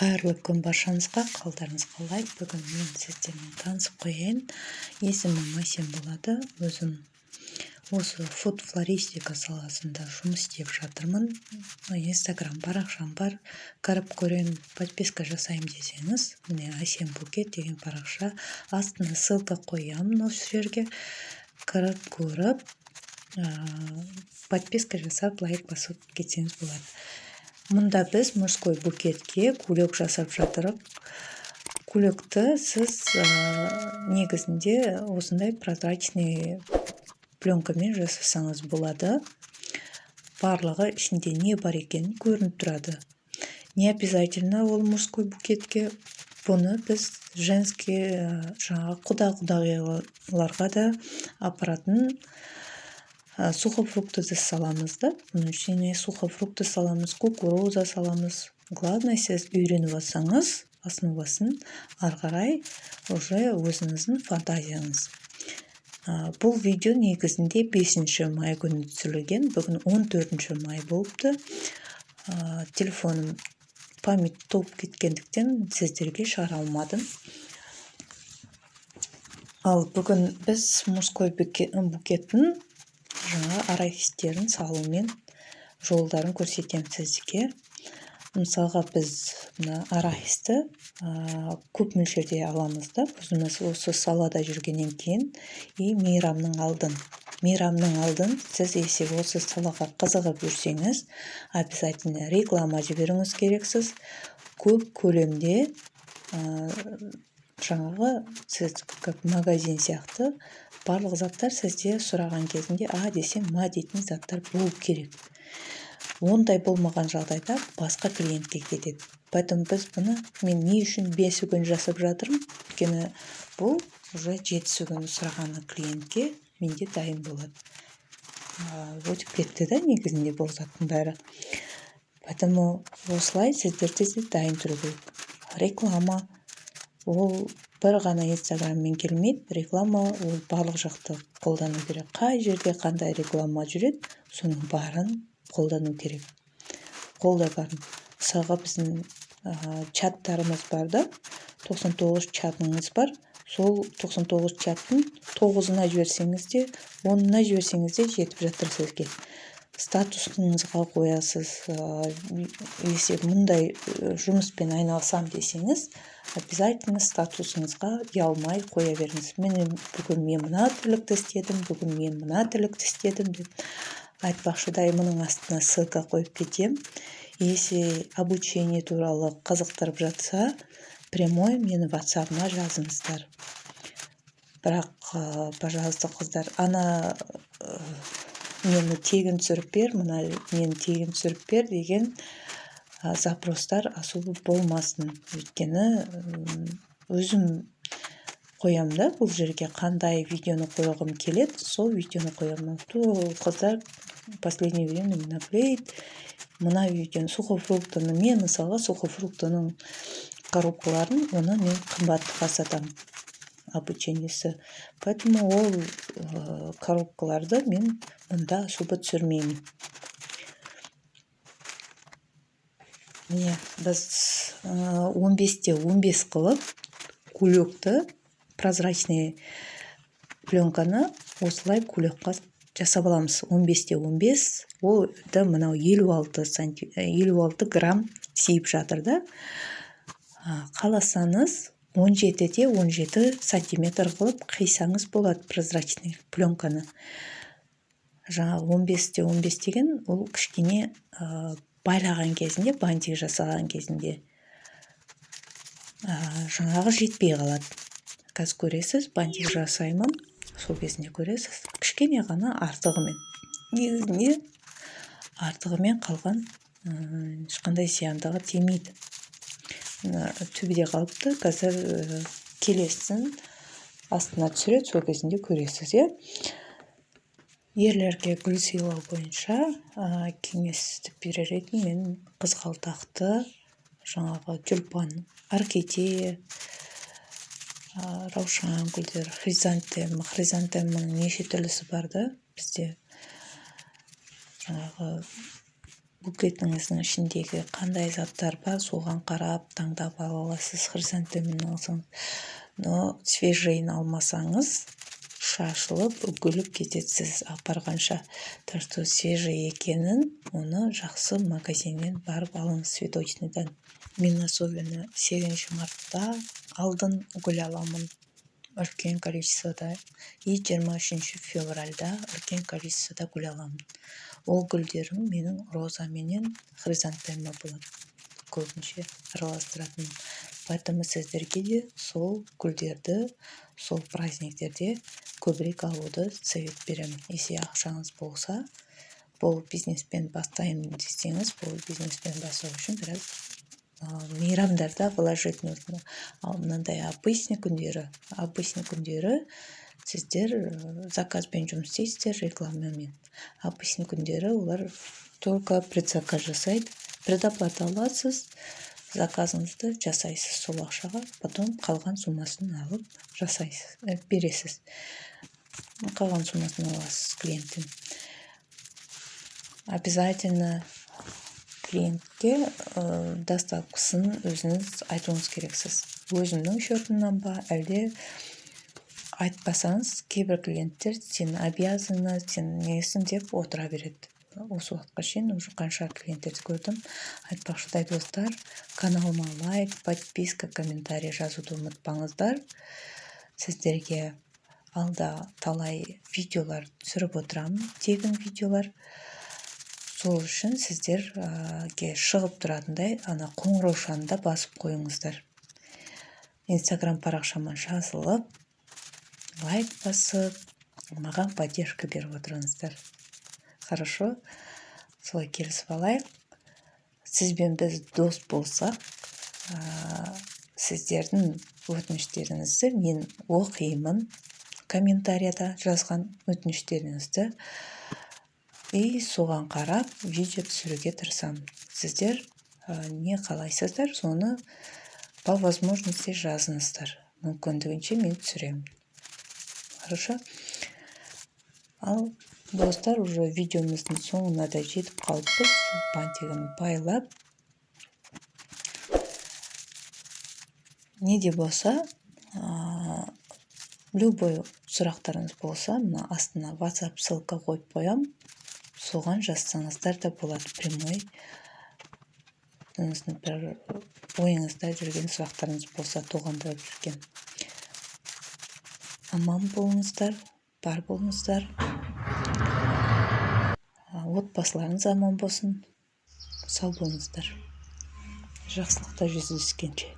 Қайырлы күн баршаңызға, қалдарыңыз қалай? Бүгін мен сіздермен танысып қояйын. Есімім Айсен болады. Өзім осы фуд-флористика саласында жұмыс істеп жатырмын. Инстаграм парақшам бар. Қарап көрейін, подписка жасайым десеңіз, міне Айсен Букет деген парақша. Астына ссылка қоямын осы жерге. Қарап көріп, подписка жасап, лайк басып кетсеңіз болады. Мұнда біз мужской букетке көйлек жасап жатырық. Көйлекті сіз негізінде осындай прозрачный пленкамен жасасаңыз болады. Барлығы ішінде не бар екенін көрініп тұрады. Не обязательно ол мужской букетке. Бұны біз женский құда-құдағиларға да апаратын сухофрукты саламыз да. Бұның ішіне сухофрукты саламыз, кукуруза саламыз. Главное, сіз үйреніп алсаңыз, основасын ары қарай уже өзіңіздің фантазияңыз. Бұл видео негізінде 5 май күні түсірілген. Бүгін 14 май болыпты. Телефоным память толып кеткендіктен сіздерге шығара алмадым. Ал бүгін біз мужской букеттің арахистерін салумен жолдарын көрсетемін сізге. Мысалға біз арахисті көп мөлшерде аламыз да, өзіміз осы салада жүргеннен кейін мейрамның алдын сіз есе осы салаға қызығып жүрсеңіз, обязательно реклама жіберіңіз керексіз. Көп көлемде сіз как магазин сияқты барлық заттар сізде сұраған кезінде десем ма дейтін заттар болу керек. Ондай болмаған жағдайда басқа клиентке кетеді. Поэтому біз бұны мен не үшін 5 күн жасап жатырмын? Өйткені бұл уже 7 күн сұрағаны клиентке менде дайын болады. Өтіп кетті да негізінде бұл заттың бәрі. Поэтому осылай сіздерде де дайын тұру керек. Реклама ол бір ғана инстаграммен келмейді. Реклама ол барлық жақты қолдану керек. Қай жерде қандай реклама жүреді, соның барын қолдану керек. Қолда барын. Мысалға біздің чаттарымыз бар да, 99 чатыңыз бар. Сол 99 чаттың 9-ына жіберсеңіз де, 10-ына жіберсеңіз де жетіп жатыр сізге. Статусыңызға қоясыз. Если мұндай жұмыспен айналысам десеңіз, обязательно статусыңызға ұялмай қоя беріңіз. Бүгін мен мына тірлікті істедім, бүгін мен мына тірлікті істедім деп айтпақшыдай мұның астына ссылка қойып кетем. Если обучение туралы қызықтырып жатса, прямой мені WhatsApp-ма жазыңыздар. Бірақ, пожалуйста, қыздар, мені тегін түсіріп бер, мені тегін түсіріп бер деген запростар особо болмасын. Өйткені өзім қоям да, бұл жерге қандай видеоны қойғым келеді, сол видеоны қоямын. Қыздар последнее время наблейді. Мына видеоны сухофруктыны, мен мысалға сухофруктының коробкаларын, оны мен қымбатқа сатам обучениесі. Поэтому ол коробкаларды мен мұнда особо түсірмеймін. Міне, біз 15-те 15 қылып көйлекті прозрачный пленканы осылай көйлекқа жасап аламыз. 15-те 15, ол мынау 56 грамм сиіп жатыр да. Қаласаңыз 17-те 17 сантиметр қылып қисаңыз болады прозрачный пленканы. 15-те 15 деген ол кішкене байлаған кезінде, бантик жасаған кезінде жетпей қалады. Қазір көресіз, бантик жасаймын, сол кезінде көресіз, кішкене ғана артығымен. Негізінде артығымен қалған ешқандай зияндығы тимейді. Төбеде қалыпты, қазір келесін астына түсіреді, сол кезінде көресіз. Ерлерге гүл сыйлау бойынша кеңесті берер едім. Мен қызғалдақты, тюльпан, орхидея, раушан гүлдер, хризантемның неше түрлісі бар да бізде. букетіңіздің ішіндегі қандай заттар бар, соған қарап таңдап ала аласыз. Хризантемін алсаңыз, но свежийін алмасаңыз шашылып үгіліп кетесіз апарғанша. Так что свежий екенін оны жақсы магазиннен барып алыңыз, цветочныйдан. Мен особенно 8 мартта алдын гүл аламын үлкен количествода, и 23 февральда үлкен количествода гүл аламын. Ол гүлдерім менің роза менен хризантема болады, көбінше араластыратын. Поэтому сіздерге де сол гүлдерді сол праздниктерде көбірек алуды совет беремін. Если ақшаңыз болса, бұл бизнеспен бастаймын десеңіз, бұл бизнеспен бастау үшін біраз мейрамдарда вложить нужно. Ал мынандай обычный күндері сіздер заказбен жұмыс істейсіздер, рекламамен. Обычный күндері олар только предзаказ жасайды, предоплата аласыз, заказыңызды жасайсыз сол ақшаға, потом қалған суммасын алып жасайсыз, бересіз. Қалған суммасын аласыз клиенттен. Обязательно клиентке доставкасын өзіңіз айтуыңыз керексіз. Өзімнің счетымнан ба, әлде айтпасаңыз, кейбір клиенттер сен обязаны, сен несің деп отыра береді. Осы уақытқа шейін уже қанша клиенттерді көрдім. Айтпақшыдай достар, каналыма лайк, подписка, комментарий жазуды ұмытпаңыздар. Сіздерге алда талай видеолар түсіріп отырамын, тегін видеолар. Сол үшін сіздерге шығып тұратындай ана қоңыраушаны да басып қойыңыздар. Инстаграм парақшама жазылып, лайк басып, маған поддержка беріп отырыңыздар. Хорошо? Солай келісіп алайық. Сізбен біз дос болсақ, сіздердің өтініштеріңізді мен оқимын, комментарияда жазған өтініштеріңізді, и соған қарап видео түсіруге тырысамын. Сіздер не қалайсыздар, соны по возможности жазыңыздар. Мүмкіндігінше мен түсіремін. Хорошо? Ал достар, уже видеомыздың соңына да жетіп қалыппыз. Бантигін байлап. Не де болса, любой сұрақтарыңыз болса, мына астына WhatsApp ссылка қойып қоям. Соған жазсаңыздар да болады, прямой. Бір ойыңызда жүрген сұрақтарыңыз болса, толғандырып жүрген. Аман болыңыздар, бар болыңыздар. Отбасыларыңыз аман болсын, сау болыңыздар. Жақсылықта жүздескенше.